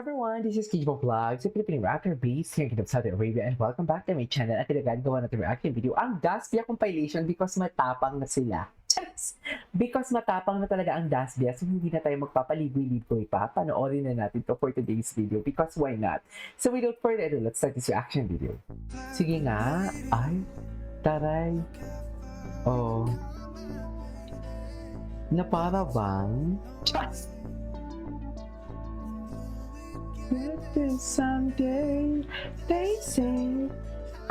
Everyone, this is Kijibo Vlogs, a Filipino reactor based here in Kingdom, Saudi Arabia, and welcome back to my channel. At pinagagawa natin reaction video ang Dasbia compilation because matapang na sila. Charis! Because matapang na talaga ang Dasbia, so hindi na tayo magpapaligoy-ligoy pa. Panoorin na natin to for today's video because why not? So without further ado, let's start this reaction video. Sige nga, ay, taray. Oh. Na para bang? Charis! Maybe someday they say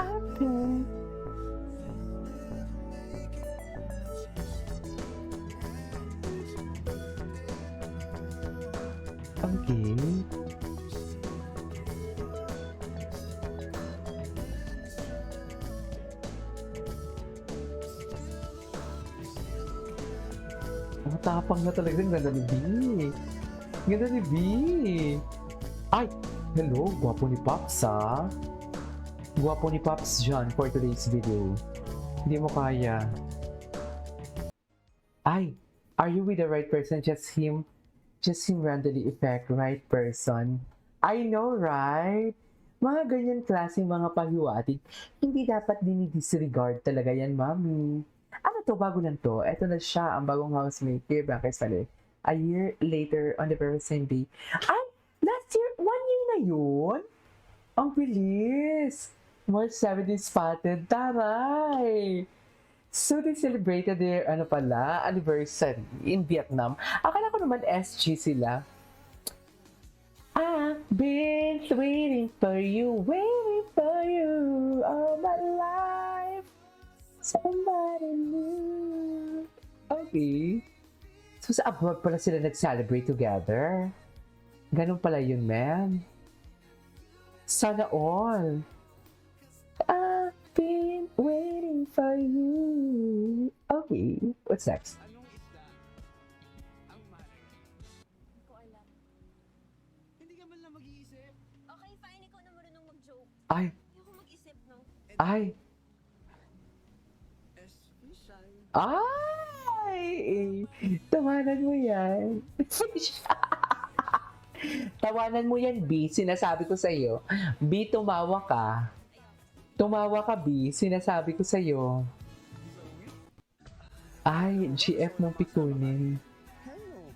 I'm dead. Okay. Ang tapang na talaga ng ganda ni B. Ganda ni B. Ay! Hello! Gwapo ni Pops, ha? Gwapo ni Pops dyan for today's video. Hindi mo kaya. Ay! Are you with the right person? Just him randomly effect, right person? I know, right? Mga ganyan klaseng mga pahiwatig, hindi dapat dinidisregard talaga yan, mami. Ano to? Bago lang to. Eto na siya, ang bagong housemate kay Bianca Sale. A year later, on the very same day. Ay! Last year, 1 year na yun? Ang bilis! March 17 spotted. Taray! So, they celebrated their, anniversary in Vietnam. Akala ko naman SG sila. I've been waiting for you all my life. Somebody new. Okay. So, sa abroad pala sila nag-celebrate together. Ganun pala yun, ma'am. Sana all. I've been waiting for you. Okay, what's next? Anong isda ang mare? Hindi ko alam. Hindi ka man lang mag-iisip. Okay, fine. Ikaw na marunong mag-joke. Ay, Ayoko mag-isip, no? ay, Special. ay! Tawanan mo yan. Tawanan mo yan, B. Sinasabi ko sa'yo. B, tumawa ka. Tumawa ka, B. Sinasabi ko sa'yo. Ay, GF ng pikunin. Hello.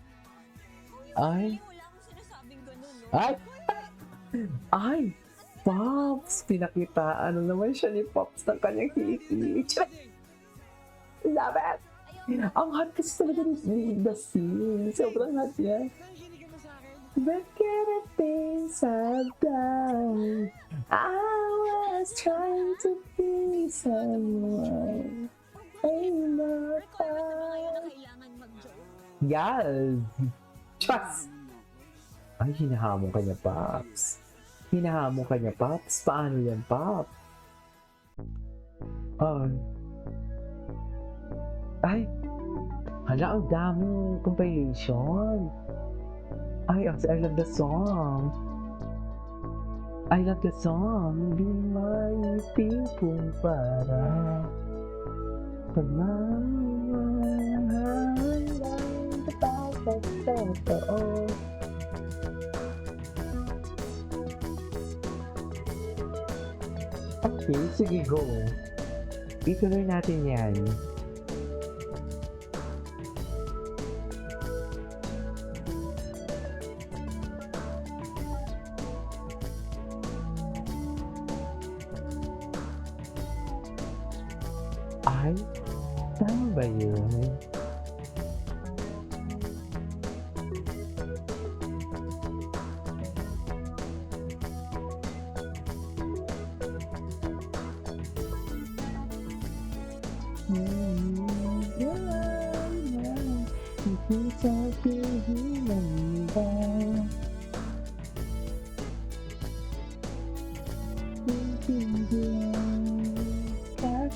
Ay, Wala akong sinasabing ganun, no? ay, ay, Pops. Pinakita, ano naman siya ni Pops ng kanyang hiti. Love it. Ayoko. Ang hot kasi talaga ni The Scene. Sobrang hot yan. Nakikinig ka ba sa akin? But can it be sometime? I was trying to be someone. Ain't no Record na tayo na time. kailangan mag-joke. Yes! Trust! Ay, hinahamon ka niya, Pops. Hinahamon ka niya, Pops. Paano yan, Pop? Ay. Hala, ang daming compilation. Ay, I love the song. I love the song. Di may tipong para pagmamahal lang kapag totoo. Okay, sige, go. Ituloy natin yan. Ay, tama ba yun? Hindi sabihin ng iba.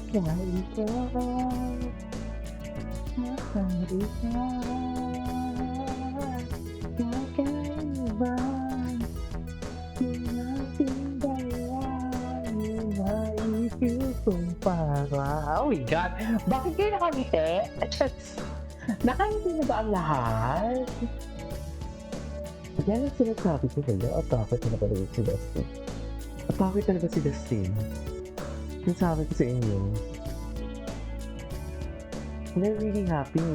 Kakaiba, kakaiba, kakaiba, yung ating dalawa, yung maipil kong para. Oh my God! Bakit kayo nakangiti? Nakangiti na ba ang lahat? Yan ang sinasabi ko kayo. Atake talaga rin si Dustin. Atake talaga si Dustin. Sinasabi ko sa inyo. They're really happy.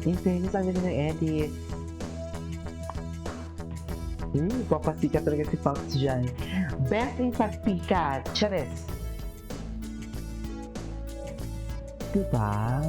In fairness, ang ganda ng edit. Papasikat talaga si Fox dyan. Best in pasikat. Charis. Diba?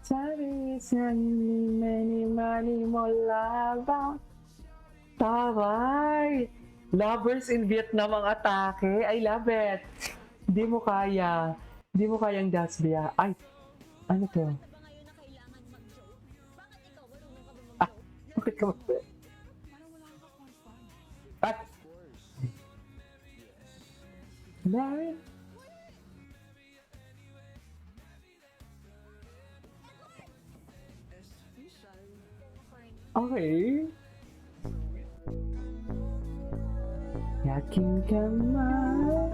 Sabi sa mani mo laba. Taray! Lovers in Vietnam ang atake. I love it. Di mo kaya. Di mo kayang Dasbia. Ay, ano to? Ano ba ngayon na kailangan mag-joke? Bakit ikaw? Marunong ka ba mag-joke? Bakit ka ba? Parang wala kang fun. At, Mary? Especial. Okay. Yakin ka man.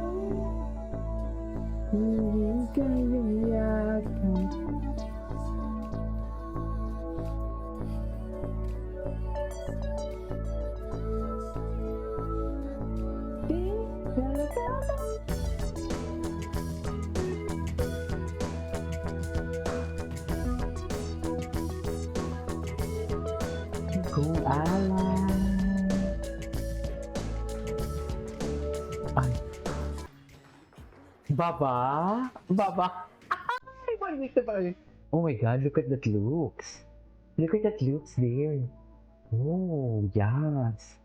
Hindi kayang yakin. Di talaga kung alam. Ay. Baba? Baba? Ay, maliit na pala. Oh my God, look at that looks. Look at that looks there. Oh, yes.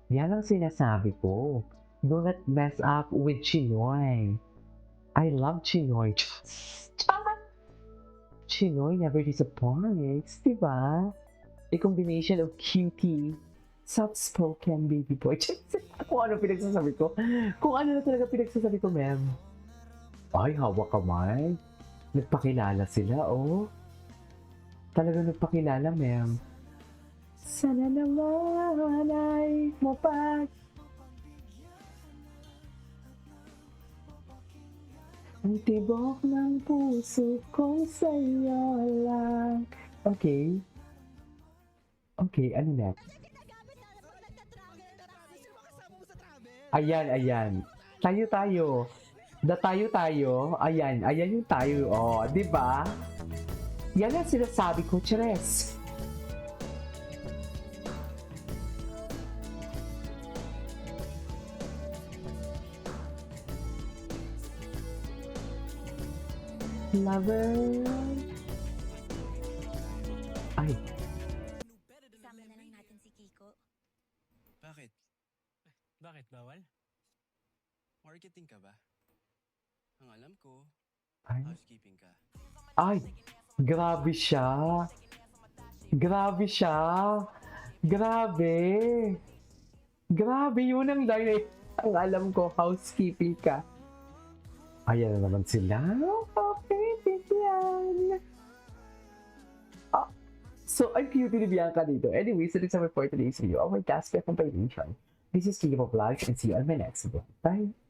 Yan ang sinasabi ko. Do not mess up with Chinoy. I love Chinoy. Chinoy never disappoints, diba? A combination of cutie, soft-spoken baby boy. Kung ano pinagsasabi ko. Kung ano na talaga pinagsasabi ko, ma'am. Ay, hawak kamay. Nagpakilala sila, oh. Talaga nagpakilala, ma'am. Sana naman ay mapag... Ang tibok ng puso kong sa'yo lang. Okay. Okay, ano na? Ginagamit na naman nagtatravel tapos Sino ba kasama mo sa travel? Ayan, ayan. Tayo. Tayo. Ayan yung tayo. Oh, di ba? Yan ang sinasabi ko, Cheres. Lover. Ay, Isama na lang natin si Kiko. Bakit? Bakit? Bawal? Marketing ka ba? Ang alam ko, ay, housekeeping ka. ay. Grabe siya. Grabe yun ang line. Ang alam ko, housekeeping ka. Ayan na naman sila. Okay, bigyan. Ah, so, ang cute ni Bianca dito. Anyway, so that's our for today's video of my Casper compilation. This is Kiko Vlogs and see you on my next video. Bye!